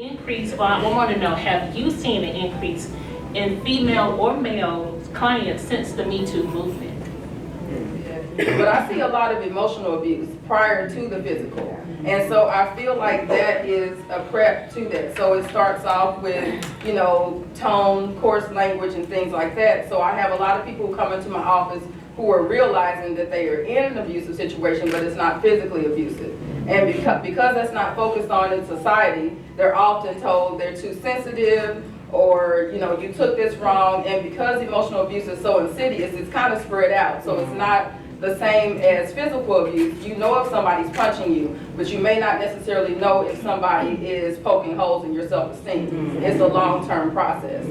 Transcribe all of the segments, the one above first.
increase, or I want to know, have you seen an increase in female or male clients since the Me Too movement? But I see a lot of emotional abuse prior to the physical. And so I feel like that is a prep to that. So it starts off with, you know, tone, coarse language, and things like that. So I have a lot of people who come into my office who are realizing that they are in an abusive situation, but it's not physically abusive. And because that's not focused on in society, they're often told they're too sensitive, or, you know, you took this wrong. And because emotional abuse is so insidious, it's kind of spread out. So it's not the same as physical abuse. You know if somebody's punching you, but you may not necessarily know if somebody is poking holes in your self-esteem. It's a long-term process.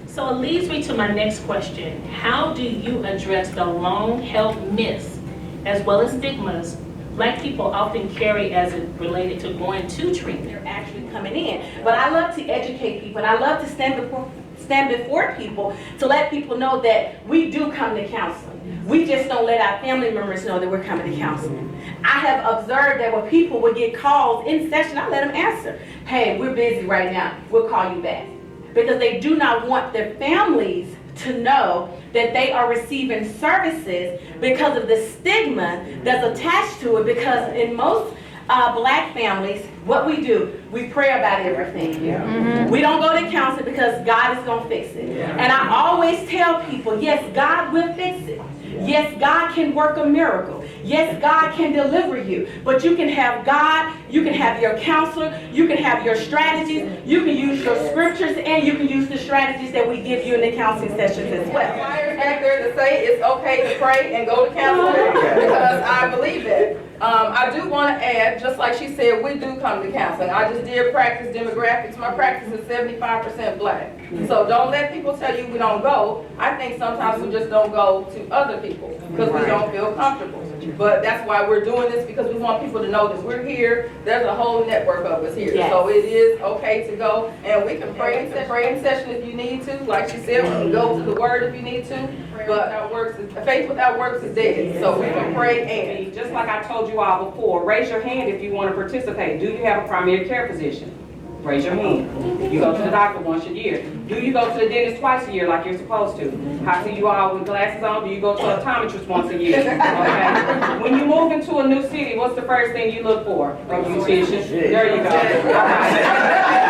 So it leads me to my next question. How do you address the long-held myths as well as stigmas Black people often carry as it related to going to treatment? They're actually coming in. But I love to educate people, and I love to stand before people to let people know that we do come to counseling. We just don't let our family members know that we're coming to counseling. I have observed that when people would get calls in session, I let them answer. Hey, we're busy right now. We'll call you back. Because they do not want their families to know that they are receiving services because of the stigma that's attached to it. Because in most Black families, what we do, we pray about everything. We don't go to counseling because God is going to fix it. And I always tell people, yes, God will fix it. Yes, God can work a miracle. Yes, God can deliver you. But you can have God, you can have your counselor, you can have your strategies, you can use your scriptures, and you can use the strategies that we give you in the counseling sessions as well. Back there to say it's okay to pray and go to counseling, because I believe that. I do want to add, just like she said, we do come to counseling. I just did practice demographics. My practice is 75% Black. So don't let people tell you we don't go. I think sometimes we just don't go to other people because we don't feel comfortable. But that's why we're doing this, because we want people to know that we're here. There's a whole network of us here. Yes. So it is okay to go. And we can pray in session if you need to. Like she said, we can go to the word if you need to. But faith without works is dead. So we can pray and. Just like I told you all before, raise your hand if you want to participate. Do you have a primary care physician? Raise your hand. You go to the doctor once a year. Do you go to the dentist twice a year like you're supposed to? I see you all with glasses on. Do you go to an optometrist once a year? Okay. When you move into a new city, what's the first thing you look for? A beautician. There you go. All right.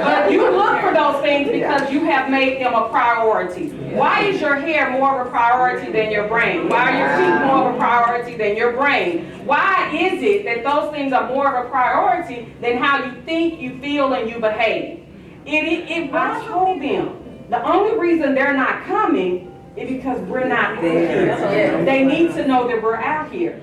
But you look for those things because you have made them a priority. Why is your hair more of a priority than your brain? Why are your teeth more of a priority than your brain? Why is it that those things are more of a priority than how you think, you feel, and you behave? I told them, the only reason they're not coming is because we're not there. They need to know that we're out here.